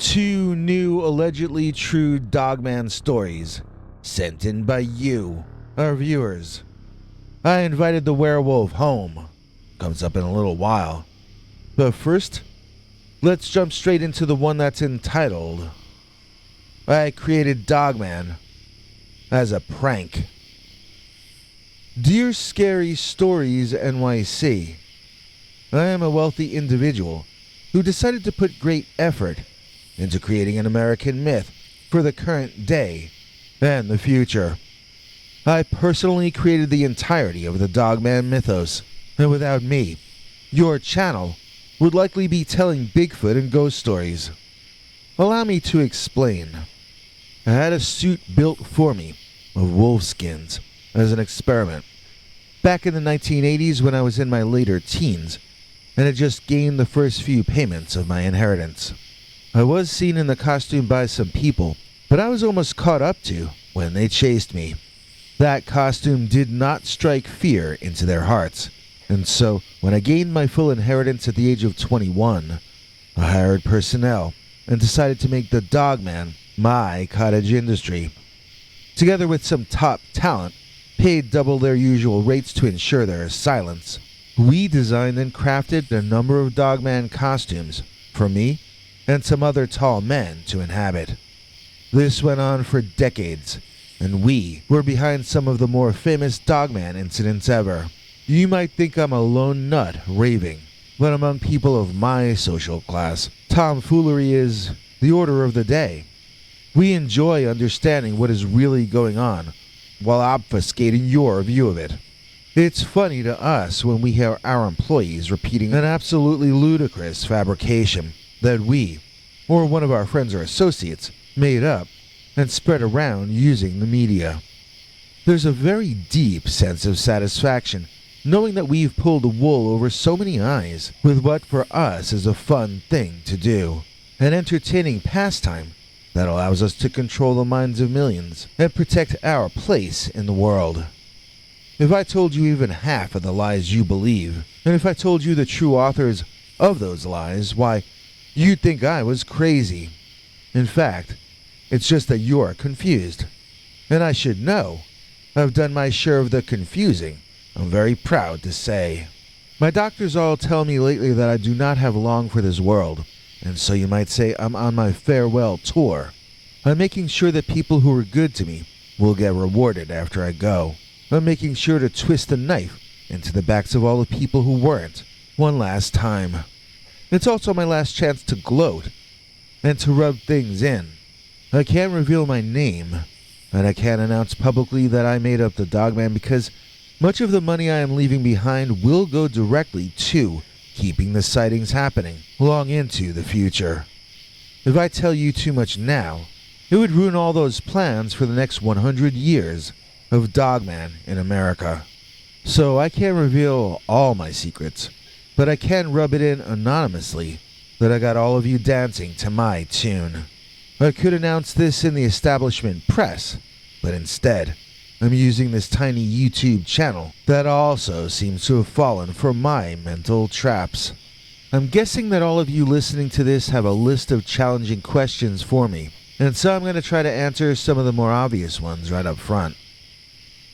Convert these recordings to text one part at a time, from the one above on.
2 new allegedly true Dogman stories sent in by you, our viewers. I invited the werewolf home. Comes up in a little while. But first, let's jump straight into the one that's entitled I Created Dogman as a Prank. Dear Scary Stories NYC, I am a wealthy individual who decided to put great effort into creating an American myth for the current day and the future. I personally created the entirety of the Dogman mythos, and without me, your channel would likely be telling Bigfoot and ghost stories. Allow me to explain. I had a suit built for me of wolf skins as an experiment back in the 1980s when I was in my later teens and had just gained the first few payments of my inheritance. I was seen in the costume by some people, but I was almost caught up to when they chased me. That costume did not strike fear into their hearts, and so when I gained my full inheritance at the age of 21, I hired personnel and decided to make the Dogman my cottage industry. Together with some top talent, paid double their usual rates to ensure their silence, we designed and crafted a number of Dogman costumes for me and some other tall men to inhabit. This went on for decades, and we were behind some of the more famous Dogman incidents ever. You might think I'm a lone nut raving, but among people of my social class, tomfoolery is the order of the day. We enjoy understanding what is really going on, while obfuscating your view of it. It's funny to us when we hear our employees repeating an absolutely ludicrous fabrication that we, or one of our friends or associates, made up and spread around using the media. There's a very deep sense of satisfaction knowing that we've pulled the wool over so many eyes with what for us is a fun thing to do, an entertaining pastime that allows us to control the minds of millions and protect our place in the world. If I told you even half of the lies you believe, and if I told you the true authors of those lies, why, you'd think I was crazy. In fact, it's just that you're confused. And I should know. I've done my share of the confusing, I'm very proud to say. My doctors all tell me lately that I do not have long for this world, and so you might say I'm on my farewell tour. I'm making sure that people who are good to me will get rewarded after I go. I'm making sure to twist the knife into the backs of all the people who weren't, one last time. It's also my last chance to gloat and to rub things in. I can't reveal my name, and I can't announce publicly that I made up the Dogman because much of the money I am leaving behind will go directly to keeping the sightings happening long into the future. If I tell you too much now, it would ruin all those plans for the next 100 years of Dogman in America. So I can't reveal all my secrets, but I can rub it in anonymously that I got all of you dancing to my tune. I could announce this in the establishment press, but instead, I'm using this tiny YouTube channel that also seems to have fallen for my mental traps. I'm guessing that all of you listening to this have a list of challenging questions for me, and so I'm going to try to answer some of the more obvious ones right up front.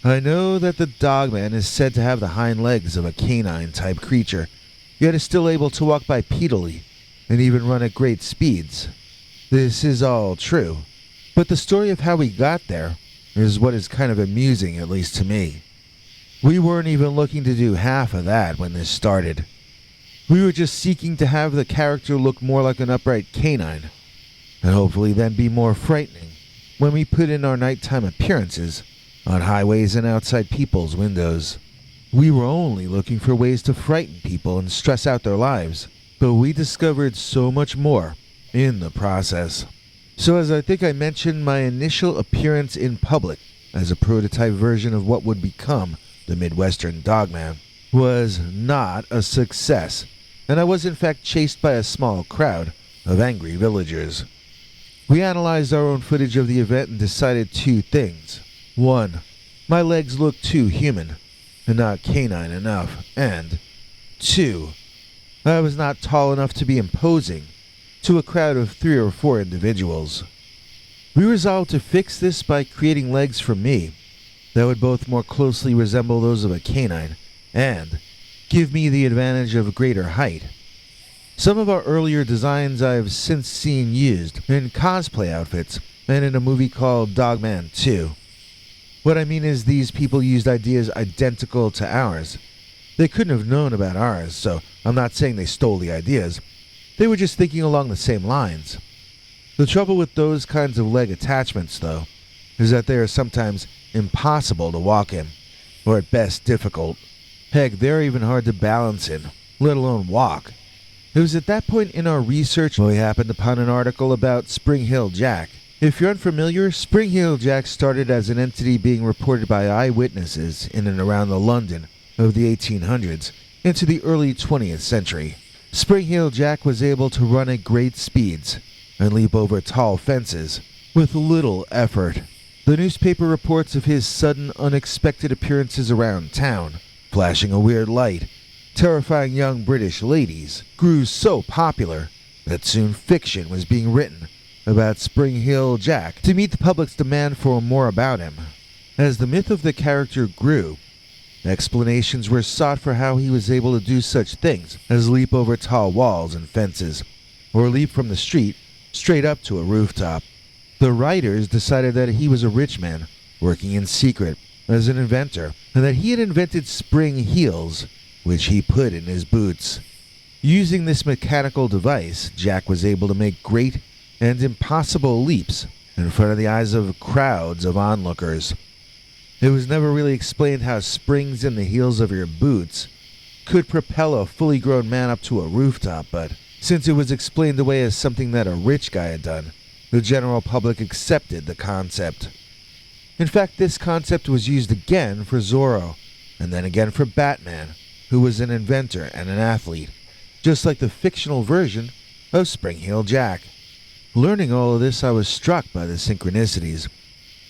I know that the Dogman is said to have the hind legs of a canine-type creature, yet is still able to walk bipedally and even run at great speeds. This is all true, but the story of how we got there is what is kind of amusing, at least to me. We weren't even looking to do half of that when this started. We were just seeking to have the character look more like an upright canine, and hopefully then be more frightening when we put in our nighttime appearances on highways and outside people's windows. We were only looking for ways to frighten people and stress out their lives, but we discovered so much more in the process. So as I think I mentioned, my initial appearance in public as a prototype version of what would become the Midwestern Dogman was not a success, and I was in fact chased by a small crowd of angry villagers. We analyzed our own footage of the event and decided 2 things. 1. My legs looked too human and not canine enough, and 2. I was not tall enough to be imposing, to a crowd of 3 or 4 individuals. We resolved to fix this by creating legs for me that would both more closely resemble those of a canine and give me the advantage of greater height. Some of our earlier designs I have since seen used in cosplay outfits and in a movie called Dogman 2. What I mean is these people used ideas identical to ours. They couldn't have known about ours, so I'm not saying they stole the ideas. They were just thinking along the same lines. The trouble with those kinds of leg attachments, though, is that they are sometimes impossible to walk in, or at best difficult. Heck, they're even hard to balance in, let alone walk. It was at that point in our research when we happened upon an article about Spring Hill Jack. If you're unfamiliar, Spring Hill Jack started as an entity being reported by eyewitnesses in and around the London of the 1800s into the early 20th century. Spring Hill Jack was able to run at great speeds and leap over tall fences with little effort. The newspaper reports of his sudden, unexpected appearances around town, flashing a weird light, terrifying young British ladies, grew so popular that soon fiction was being written about Spring Hill Jack to meet the public's demand for more about him. As the myth of the character grew, explanations were sought for how he was able to do such things as leap over tall walls and fences, or leap from the street straight up to a rooftop. The writers decided that he was a rich man working in secret as an inventor, and that he had invented spring heels, which he put in his boots. Using this mechanical device, Jack was able to make great and impossible leaps in front of the eyes of crowds of onlookers. It was never really explained how springs in the heels of your boots could propel a fully grown man up to a rooftop, but since it was explained away as something that a rich guy had done, the general public accepted the concept. In fact, this concept was used again for Zorro, and then again for Batman, who was an inventor and an athlete, just like the fictional version of Spring Hill Jack. Learning all of this, I was struck by the synchronicities.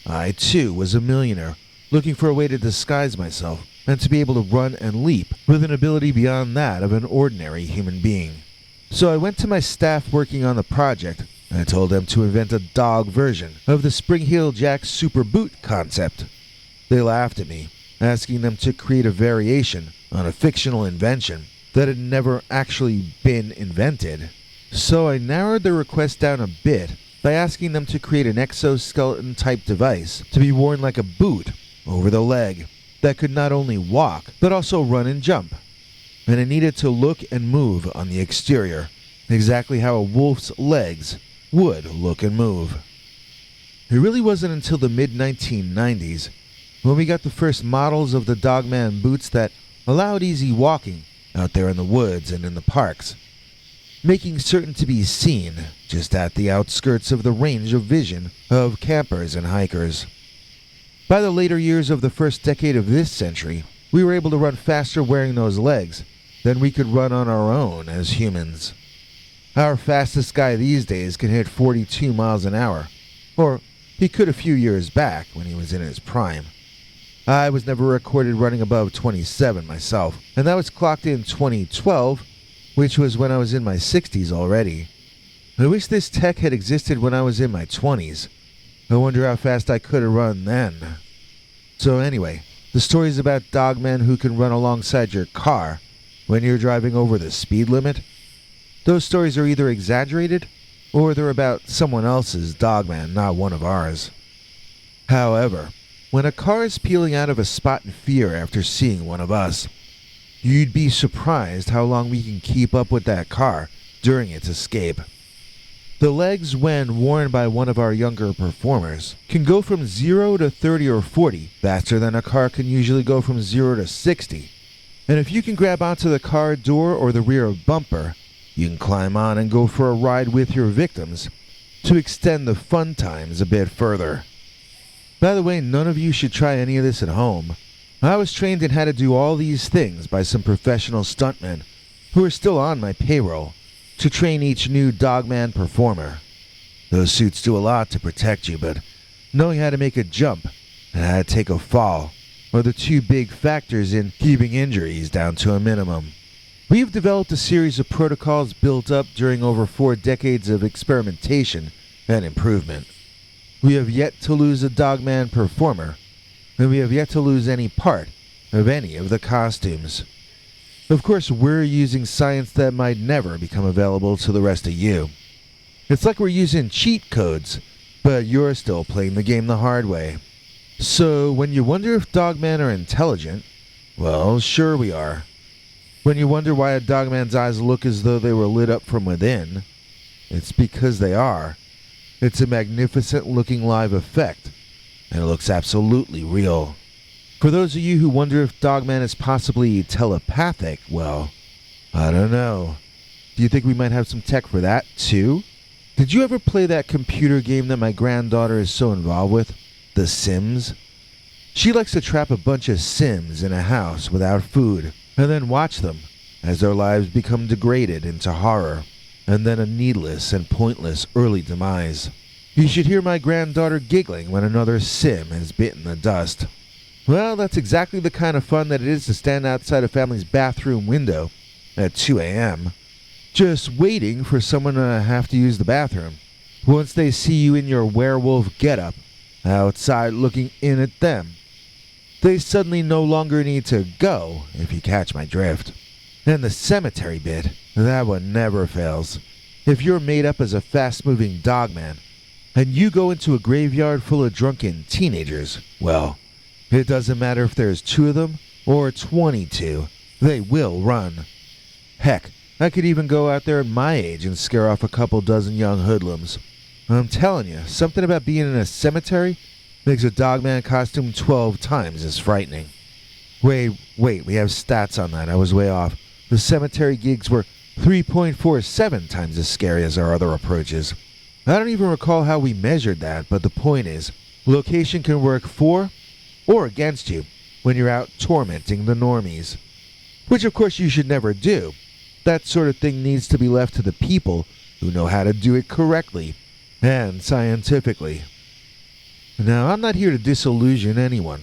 I, too, was a millionaire, looking for a way to disguise myself and to be able to run and leap with an ability beyond that of an ordinary human being. So I went to my staff working on the project, and I told them to invent a dog version of the Spring Hill Jack Super Boot concept. They laughed at me, asking them to create a variation on a fictional invention that had never actually been invented. So I narrowed their request down a bit by asking them to create an exoskeleton-type device to be worn like a boot over the leg that could not only walk, but also run and jump. And it needed to look and move on the exterior, exactly how a wolf's legs would look and move. It really wasn't until the mid-1990s when we got the first models of the Dogman boots that allowed easy walking out there in the woods and in the parks, making certain to be seen just at the outskirts of the range of vision of campers and hikers. By the later years of the first decade of this century, we were able to run faster wearing those legs than we could run on our own as humans. Our fastest guy these days can hit 42 miles an hour, or he could a few years back when he was in his prime. I was never recorded running above 27 myself, and that was clocked in 2012, which was when I was in my 60s already. I wish this tech had existed when I was in my 20s. I wonder how fast I could have run then. So anyway, the stories about dogmen who can run alongside your car when you're driving over the speed limit, those stories are either exaggerated or they're about someone else's dogman, not one of ours. However, when a car is peeling out of a spot in fear after seeing one of us, you'd be surprised how long we can keep up with that car during its escape. The legs, when worn by one of our younger performers, can go from 0 to 30 or 40 faster than a car can usually go from 0 to 60. And if you can grab onto the car door or the rear bumper, you can climb on and go for a ride with your victims to extend the fun times a bit further. By the way, none of you should try any of this at home. I was trained in how to do all these things by some professional stuntmen who are still on my payroll to train each new Dogman performer. Those suits do a lot to protect you, but knowing how to make a jump and how to take a fall are the two big factors in keeping injuries down to a minimum. We've developed a series of protocols built up during over 4 decades of experimentation and improvement. We have yet to lose a Dogman performer, and we have yet to lose any part of any of the costumes. Of course, we're using science that might never become available to the rest of you. It's like we're using cheat codes, but you're still playing the game the hard way. So, when you wonder if Dogmen are intelligent, well, sure we are. When you wonder why a Dogman's eyes look as though they were lit up from within, it's because they are. It's a magnificent looking live effect, and it looks absolutely real. For those of you who wonder if Dogman is possibly telepathic, well, I don't know. Do you think we might have some tech for that, too? Did you ever play that computer game that my granddaughter is so involved with? The Sims? She likes to trap a bunch of Sims in a house without food, and then watch them as their lives become degraded into horror, and then a needless and pointless early demise. You should hear my granddaughter giggling when another Sim has bitten the dust. Well, that's exactly the kind of fun that it is to stand outside a family's bathroom window at 2 a.m., just waiting for someone to have to use the bathroom. Once they see you in your werewolf getup, outside looking in at them, they suddenly no longer need to go, if you catch my drift. And the cemetery bit, that one never fails. If you're made up as a fast-moving Dogman, and you go into a graveyard full of drunken teenagers, well, it doesn't matter if there's 2 of them or 22, they will run. Heck, I could even go out there at my age and scare off a couple dozen young hoodlums. I'm telling you, something about being in a cemetery makes a Dogman costume 12 times as frightening. Wait, we have stats on that. I was way off. The cemetery gigs were 3.47 times as scary as our other approaches. I don't even recall how we measured that, but the point is, location can work for or against you when you're out tormenting the normies. Which of course you should never do. That sort of thing needs to be left to the people who know how to do it correctly and scientifically. Now, I'm not here to disillusion anyone.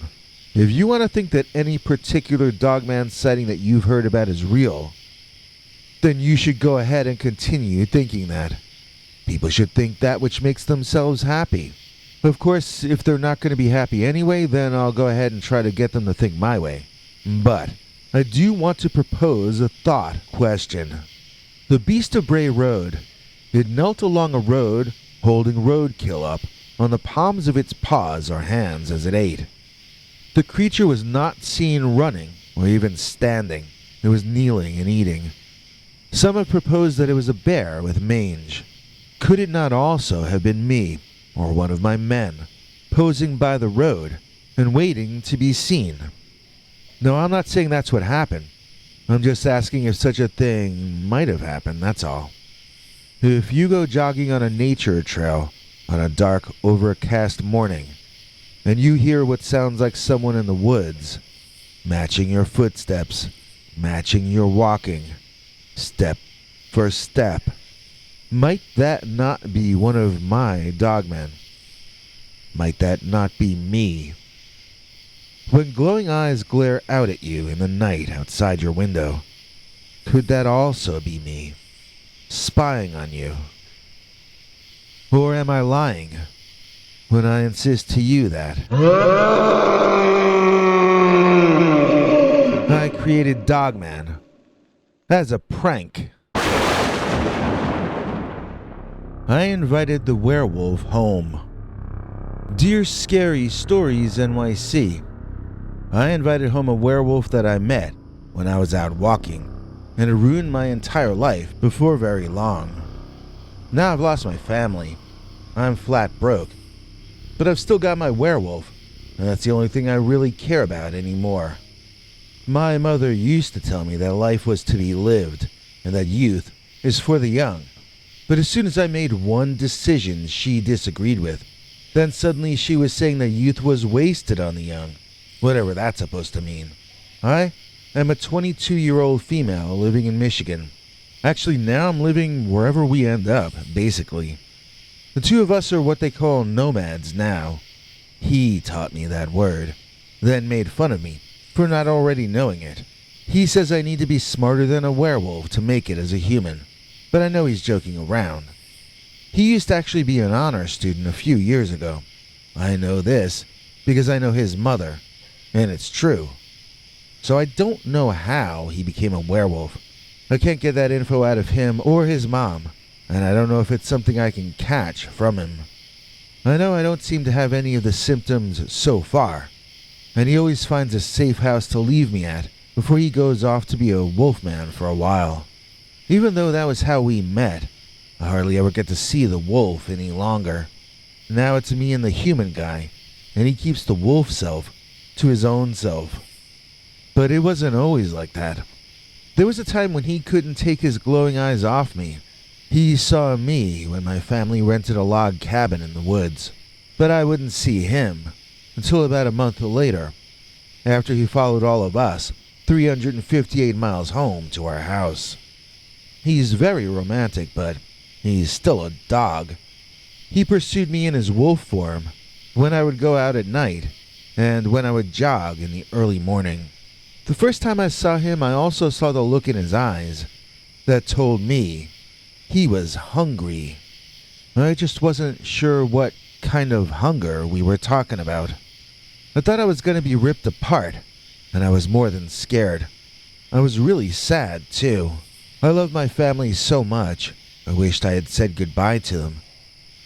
If you want to think that any particular Dogman sighting that you've heard about is real, then you should go ahead and continue thinking that. People should think that which makes themselves happy. Of course, if they're not going to be happy anyway, then I'll go ahead and try to get them to think my way. But I do want to propose a thought question. The Beast of Bray rode. It knelt along a road, holding roadkill up on the palms of its paws or hands as it ate. The creature was not seen running or even standing. It was kneeling and eating. Some have proposed that it was a bear with mange. Could it not also have been me, or one of my men, posing by the road and waiting to be seen? No, I'm not saying that's what happened. I'm just asking if such a thing might have happened, that's all. If you go jogging on a nature trail on a dark, overcast morning, and you hear what sounds like someone in the woods, matching your footsteps, matching your walking, step for step, might that not be one of my Dogmen? Might that not be me? When glowing eyes glare out at you in the night outside your window, could that also be me, spying on you? Or am I lying when I insist to you that I created Dogman as a prank? I invited the werewolf home. Dear Scary Stories NYC, I invited home a werewolf that I met when I was out walking, and it ruined my entire life before very long. Now I've lost my family. I'm flat broke. But I've still got my werewolf, and that's the only thing I really care about anymore. My mother used to tell me that life was to be lived, and that youth is for the young. But as soon as I made one decision she disagreed with, then suddenly she was saying that youth was wasted on the young, whatever that's supposed to mean. I am a 22-year-old female living in Michigan. Actually, now I'm living wherever we end up, basically. The 2 of us are what they call nomads now. He taught me that word, then made fun of me for not already knowing it. He says I need to be smarter than a werewolf to make it as a human, but I know he's joking around. He used to actually be an honor student a few years ago. I know this because I know his mother, and it's true. So I don't know how he became a werewolf. I can't get that info out of him or his mom, and I don't know if it's something I can catch from him. I know I don't seem to have any of the symptoms so far, and he always finds a safe house to leave me at before he goes off to be a wolfman for a while. Even though that was how we met, I hardly ever get to see the wolf any longer. Now it's me and the human guy, and he keeps the wolf self to his own self. But it wasn't always like that. There was a time when he couldn't take his glowing eyes off me. He saw me when my family rented a log cabin in the woods, but I wouldn't see him until about a month later, after he followed all of us 358 miles home to our house. He's very romantic, but he's still a dog. He pursued me in his wolf form when I would go out at night and when I would jog in the early morning. The first time I saw him, I also saw the look in his eyes that told me he was hungry. I just wasn't sure what kind of hunger we were talking about. I thought I was going to be ripped apart, and I was more than scared. I was really sad, too. I loved my family so much, I wished I had said goodbye to them.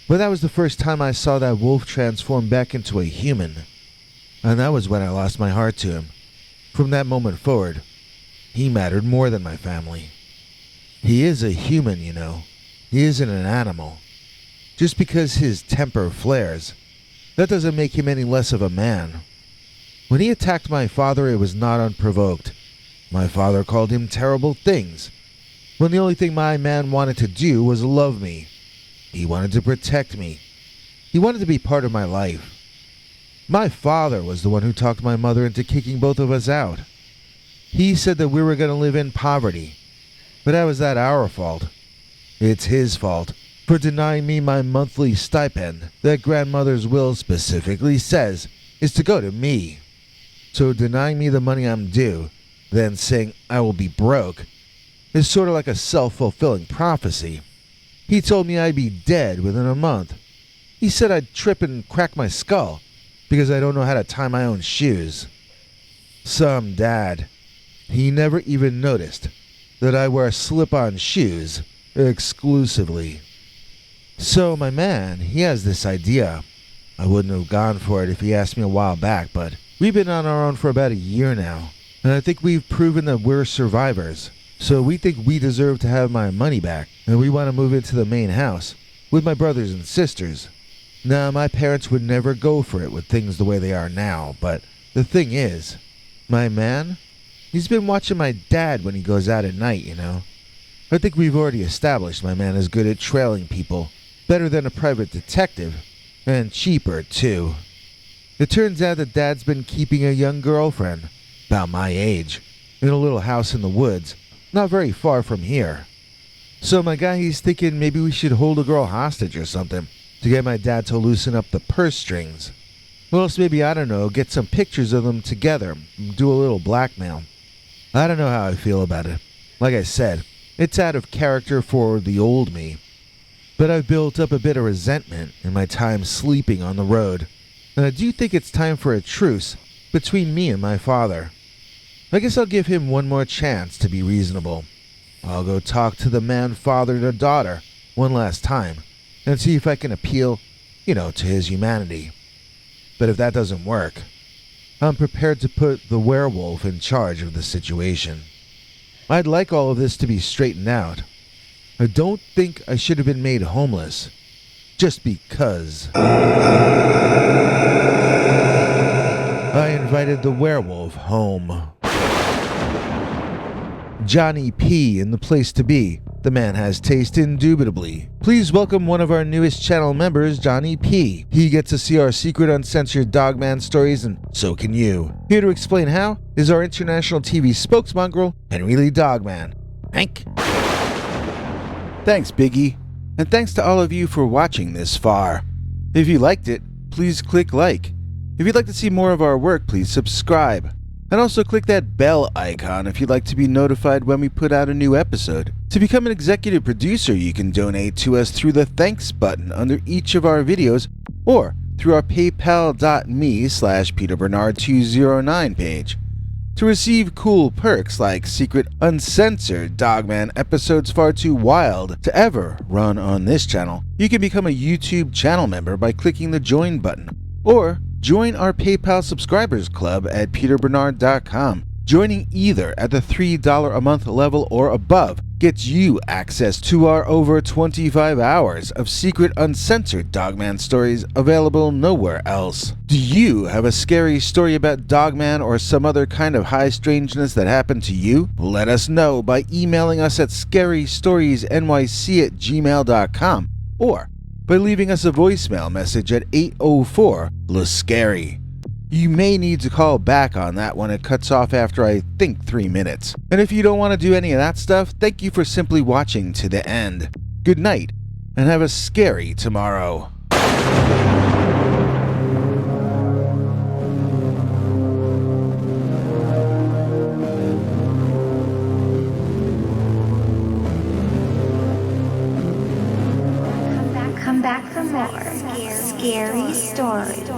But that was the first time I saw that wolf transform back into a human, and that was when I lost my heart to him. From that moment forward, he mattered more than my family. He is a human, you know. He isn't an animal. Just because his temper flares, that doesn't make him any less of a man. When he attacked my father, it was not unprovoked. My father called him terrible things, when the only thing my man wanted to do was love me. He wanted to protect me. He wanted to be part of my life. My father was the one who talked my mother into kicking both of us out. He said that we were going to live in poverty, but how is that our fault? It's his fault for denying me my monthly stipend that grandmother's will specifically says is to go to me. So denying me the money I'm due, then saying I will be broke, is sort of like a self-fulfilling prophecy. He told me I'd be dead within a month. He said I'd trip and crack my skull because I don't know how to tie my own shoes. Some dad. He never even noticed that I wear slip-on shoes exclusively. So my man, he has this idea. I wouldn't have gone for it if he asked me a while back, but we've been on our own for about a year now, and I think we've proven that we're survivors. So we think we deserve to have my money back, and we want to move into the main house with my brothers and sisters. Now, my parents would never go for it with things the way they are now, but the thing is, my man, he's been watching my dad when he goes out at night, you know. I think we've already established my man is good at trailing people, better than a private detective, and cheaper, too. It turns out that Dad's been keeping a young girlfriend, about my age, in a little house in the woods, not very far from here. So my guy, he's thinking maybe we should hold a girl hostage or something to get my dad to loosen up the purse strings. Or else maybe, I don't know, get some pictures of them together and do a little blackmail. I don't know how I feel about it. Like I said, it's out of character for the old me. But I've built up a bit of resentment in my time sleeping on the road, and I do think it's time for a truce between me and my father. I guess I'll give him one more chance to be reasonable. I'll go talk to the man fathered a daughter one last time and see if I can appeal, to his humanity. But if that doesn't work, I'm prepared to put the werewolf in charge of the situation. I'd like all of this to be straightened out. I don't think I should have been made homeless just because I invited the werewolf home. Johnny P in the place to be. The man has taste indubitably. Please welcome one of our newest channel members, Johnny P. He gets to see our secret uncensored Dogman stories, and so can you. Here to explain how is our international TV spokesmongrel, Henry Lee Dogman. Hank. Thanks, Biggie. And thanks to all of you for watching this far. If you liked it, please click like. If you'd like to see more of our work, please subscribe. And also click that bell icon if you'd like to be notified when we put out a new episode. To become an executive producer, you can donate to us through the thanks button under each of our videos or through our paypal.me/PeterBernard209 page. To receive cool perks like secret uncensored Dogman episodes far too wild to ever run on this channel, you can become a YouTube channel member by clicking the join button, or join our PayPal subscribers club at peterbernard.com. Joining either at the $3 a month level or above gets you access to our over 25 hours of secret uncensored Dogman stories available nowhere else. Do you have a scary story about Dogman or some other kind of high strangeness that happened to you? Let us know by emailing us at scarystoriesnyc@gmail.com or by leaving us a voicemail message at 804-LA-SCARY. You may need to call back on that when it cuts off after I think 3 minutes. And if you don't want to do any of that stuff, thank you for simply watching to the end. Good night, and have a scary tomorrow. Come back for more scary stories.